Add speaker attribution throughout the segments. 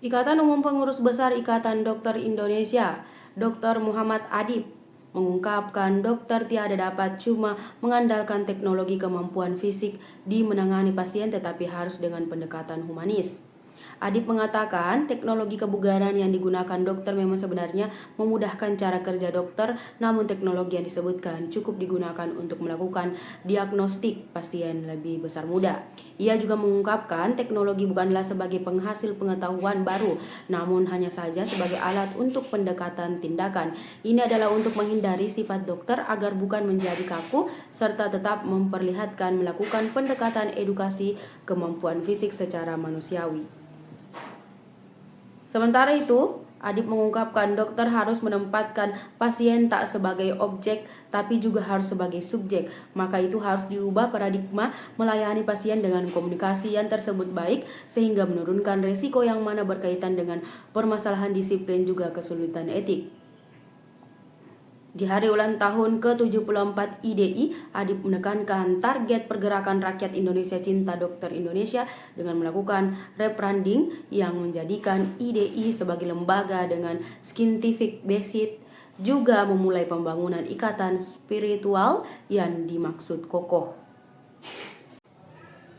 Speaker 1: Ikatan Umum Pengurus Besar Ikatan Dokter Indonesia, Dr. Muhammad Adib, mengungkapkan dokter tiada dapat cuma mengandalkan teknologi kemampuan fisik di menangani pasien tetapi harus dengan pendekatan humanis. Adib mengatakan teknologi kebugaran yang digunakan dokter memang sebenarnya memudahkan cara kerja dokter, namun teknologi yang disebutkan cukup digunakan untuk melakukan diagnostik pasien lebih besar muda. Ia juga mengungkapkan teknologi bukanlah sebagai penghasil pengetahuan baru, namun hanya saja sebagai alat untuk pendekatan tindakan. Ini adalah untuk menghindari sifat dokter agar bukan menjadi kaku, serta tetap memperlihatkan melakukan pendekatan edukasi kemampuan fisik secara manusiawi. Sementara itu, Adib mengungkapkan dokter harus menempatkan pasien tak sebagai objek tapi juga harus sebagai subjek. Maka itu harus diubah paradigma melayani pasien dengan komunikasi yang tersebut baik sehingga menurunkan resiko yang mana berkaitan dengan permasalahan disiplin juga kesulitan etik. Di hari ulang tahun ke-74 IDI, Adib menekankan target pergerakan rakyat Indonesia Cinta Dokter Indonesia dengan melakukan rebranding yang menjadikan IDI sebagai lembaga dengan scientific basis, juga memulai pembangunan ikatan spiritual yang dimaksud kokoh.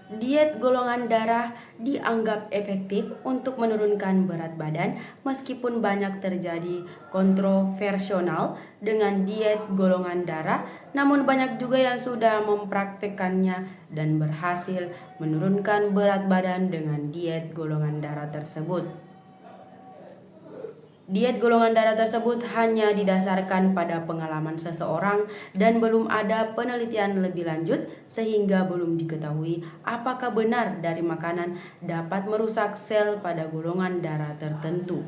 Speaker 1: Diet golongan darah dianggap efektif untuk menurunkan berat badan meskipun banyak terjadi kontroversial dengan diet golongan darah, namun banyak juga yang sudah mempraktikkannya dan berhasil menurunkan berat badan dengan diet golongan darah tersebut. Diet golongan darah tersebut hanya didasarkan pada pengalaman seseorang dan belum ada penelitian lebih lanjut sehingga belum diketahui apakah benar dari makanan dapat merusak sel pada golongan darah tertentu.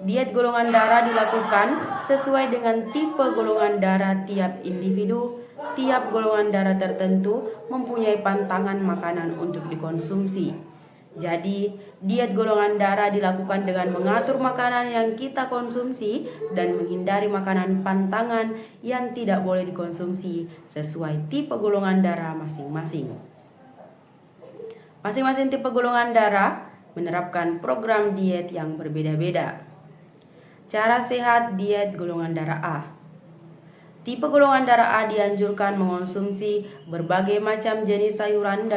Speaker 1: Diet golongan darah dilakukan sesuai dengan tipe golongan darah tiap individu. Tiap golongan darah tertentu mempunyai pantangan makanan untuk dikonsumsi. Jadi, diet golongan darah dilakukan dengan mengatur makanan yang kita konsumsi dan menghindari makanan pantangan yang tidak boleh dikonsumsi sesuai tipe golongan darah masing-masing. Masing-masing tipe golongan darah menerapkan program diet yang berbeda-beda. Cara sehat diet golongan darah A. Tipe golongan darah A dianjurkan mengonsumsi berbagai macam jenis sayuran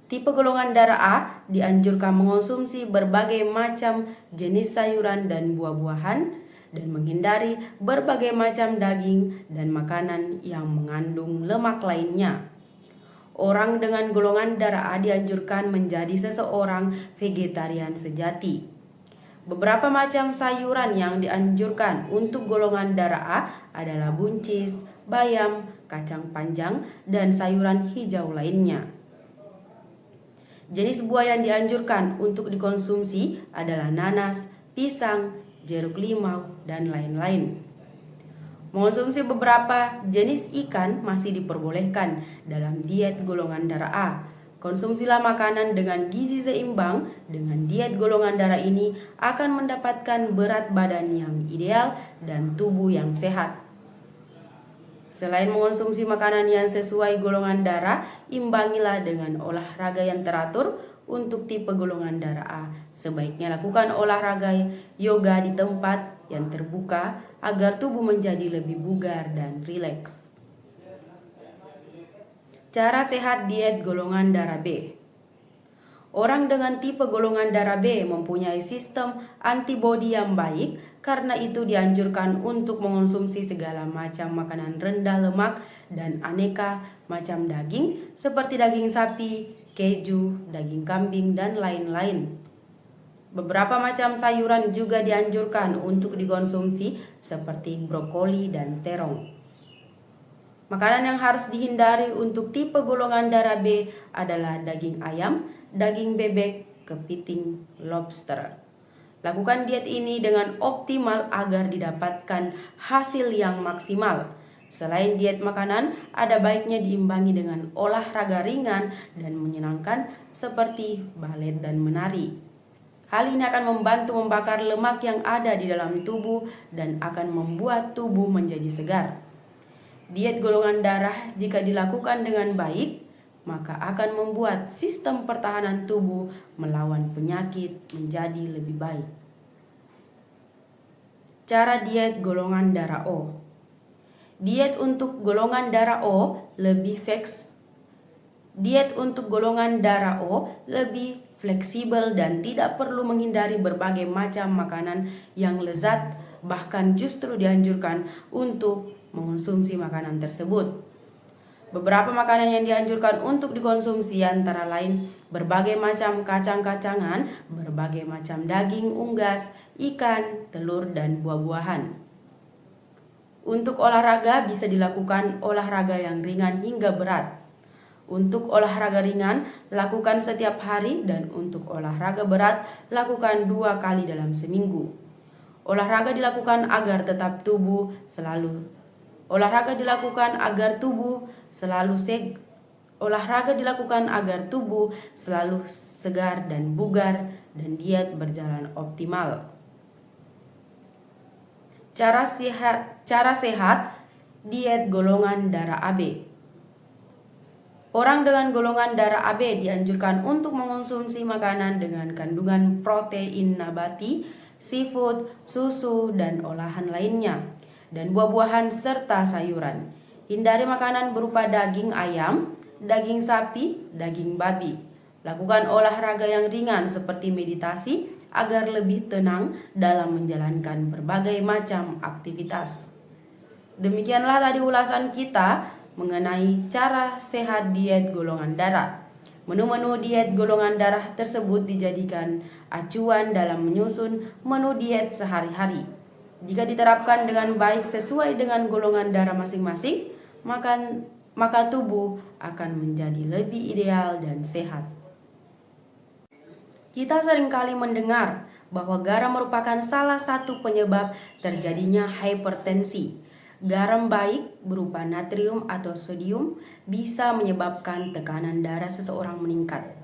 Speaker 1: Tipe golongan darah A dianjurkan mengonsumsi berbagai macam jenis sayuran dan buah-buahan dan menghindari berbagai macam daging dan makanan yang mengandung lemak lainnya. Orang dengan golongan darah A dianjurkan menjadi seseorang vegetarian sejati. Beberapa macam sayuran yang dianjurkan untuk golongan darah A adalah buncis, bayam, kacang panjang, dan sayuran hijau lainnya. Jenis buah yang dianjurkan untuk dikonsumsi adalah nanas, pisang, jeruk limau, dan lain-lain. Mengonsumsi beberapa jenis ikan masih diperbolehkan dalam diet golongan darah A. Konsumsilah makanan dengan gizi seimbang. Dengan diet golongan darah ini akan mendapatkan berat badan yang ideal dan tubuh yang sehat. Selain mengonsumsi makanan yang sesuai golongan darah, imbangilah dengan olahraga yang teratur. Untuk tipe golongan darah A, sebaiknya lakukan olahraga yoga di tempat yang terbuka agar tubuh menjadi lebih bugar dan rileks. Cara sehat diet golongan darah B. Orang dengan tipe golongan darah B mempunyai sistem antibodi yang baik, karena itu dianjurkan untuk mengonsumsi segala macam makanan rendah lemak dan aneka macam daging seperti daging sapi, keju, daging kambing, dan lain-lain. Beberapa macam sayuran juga dianjurkan untuk dikonsumsi seperti brokoli dan terong. Makanan yang harus dihindari untuk tipe golongan darah B adalah daging ayam, daging bebek, kepiting, lobster. Lakukan diet ini dengan optimal agar didapatkan hasil yang maksimal. Selain diet makanan, ada baiknya diimbangi dengan olahraga ringan dan menyenangkan seperti balet dan menari. Hal ini akan membantu membakar lemak yang ada di dalam tubuh dan akan membuat tubuh menjadi segar. Diet golongan darah jika dilakukan dengan baik maka akan membuat sistem pertahanan tubuh melawan penyakit menjadi lebih baik. Cara diet golongan darah O. Diet untuk golongan darah O lebih fleksibel dan tidak perlu menghindari berbagai macam makanan yang lezat, bahkan justru dianjurkan untuk mengonsumsi makanan tersebut. Beberapa makanan yang dianjurkan untuk dikonsumsi antara lain berbagai macam kacang-kacangan, berbagai macam daging unggas, ikan, telur, dan buah-buahan. Untuk olahraga bisa dilakukan olahraga yang ringan hingga berat. Untuk olahraga ringan, lakukan setiap hari, dan untuk olahraga berat, lakukan 2 kali dalam seminggu. Olahraga dilakukan agar tubuh selalu segar dan bugar dan diet berjalan optimal. Cara sehat diet golongan darah AB. Orang dengan golongan darah AB dianjurkan untuk mengonsumsi makanan dengan kandungan protein nabati, seafood, susu, dan olahan lainnya, dan buah-buahan serta sayuran. Hindari makanan berupa daging ayam, daging sapi, daging babi. Lakukan olahraga yang ringan seperti meditasi agar lebih tenang dalam menjalankan berbagai macam aktivitas. Demikianlah tadi ulasan kita mengenai cara sehat diet golongan darah. Menu-menu diet golongan darah tersebut dijadikan acuan dalam menyusun menu diet sehari-hari. Jika diterapkan dengan baik sesuai dengan golongan darah masing-masing, maka tubuh akan menjadi lebih ideal dan sehat. Kita seringkali mendengar bahwa garam merupakan salah satu penyebab terjadinya hipertensi. Garam baik berupa natrium atau sodium bisa menyebabkan tekanan darah seseorang meningkat.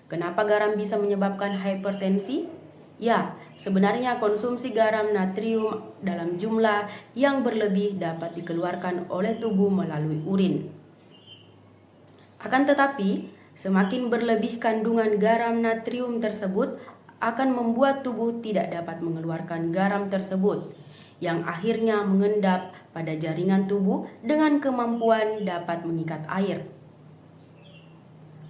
Speaker 1: Kenapa garam bisa menyebabkan hipertensi? Ya, sebenarnya konsumsi garam natrium dalam jumlah yang berlebih dapat dikeluarkan oleh tubuh melalui urin. Akan tetapi, semakin berlebih kandungan garam natrium tersebut akan membuat tubuh tidak dapat mengeluarkan garam tersebut, yang akhirnya mengendap pada jaringan tubuh dengan kemampuan dapat mengikat air.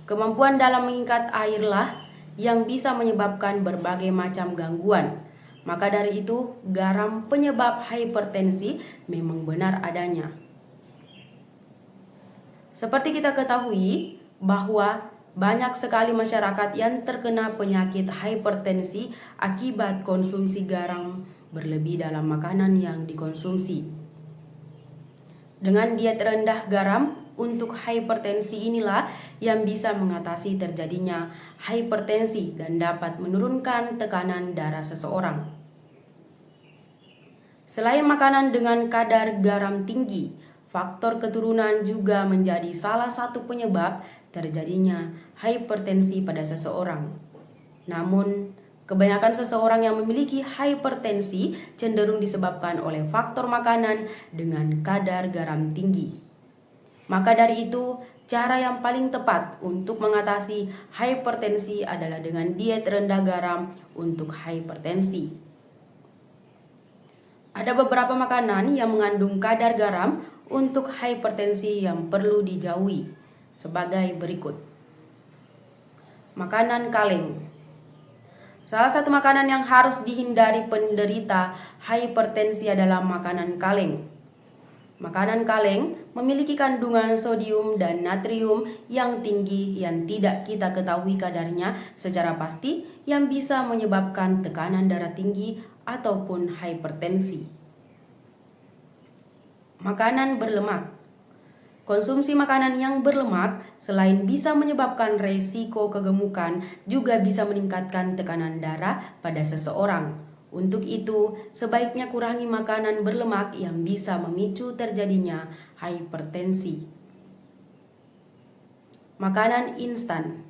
Speaker 1: Kemampuan dalam mengikat airlah yang bisa menyebabkan berbagai macam gangguan. Maka dari itu, garam penyebab hipertensi memang benar adanya. Seperti kita ketahui bahwa banyak sekali masyarakat yang terkena penyakit hipertensi akibat konsumsi garam berlebih dalam makanan yang dikonsumsi. Dengan diet rendah garam untuk hipertensi inilah yang bisa mengatasi terjadinya hipertensi dan dapat menurunkan tekanan darah seseorang. Selain makanan dengan kadar garam tinggi, faktor keturunan juga menjadi salah satu penyebab terjadinya hipertensi pada seseorang. Namun, kebanyakan seseorang yang memiliki hipertensi cenderung disebabkan oleh faktor makanan dengan kadar garam tinggi. Maka dari itu, cara yang paling tepat untuk mengatasi hipertensi adalah dengan diet rendah garam untuk hipertensi. Ada beberapa makanan yang mengandung kadar garam untuk hipertensi yang perlu dijauhi sebagai berikut. Makanan kaleng. Salah satu makanan yang harus dihindari penderita hipertensi adalah makanan kaleng. Makanan kaleng memiliki kandungan sodium dan natrium yang tinggi yang tidak kita ketahui kadarnya secara pasti yang bisa menyebabkan tekanan darah tinggi ataupun hipertensi. Makanan berlemak. Konsumsi makanan yang berlemak selain bisa menyebabkan resiko kegemukan juga bisa meningkatkan tekanan darah pada seseorang. Untuk itu, sebaiknya kurangi makanan berlemak yang bisa memicu terjadinya hipertensi. Makanan instan.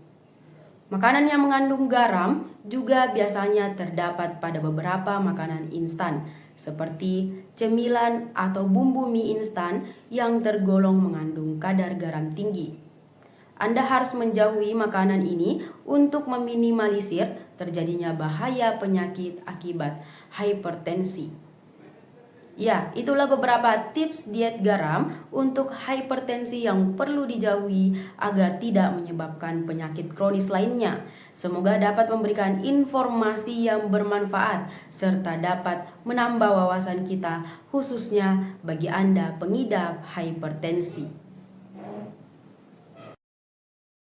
Speaker 1: Makanan yang mengandung garam juga biasanya terdapat pada beberapa makanan instan, seperti cemilan atau bumbu mie instan yang tergolong mengandung kadar garam tinggi. Anda harus menjauhi makanan ini untuk meminimalisir terjadinya bahaya penyakit akibat hipertensi. Ya, itulah beberapa tips diet garam untuk hipertensi yang perlu dijauhi agar tidak menyebabkan penyakit kronis lainnya. Semoga dapat memberikan informasi yang bermanfaat serta dapat menambah wawasan kita khususnya bagi Anda pengidap hipertensi.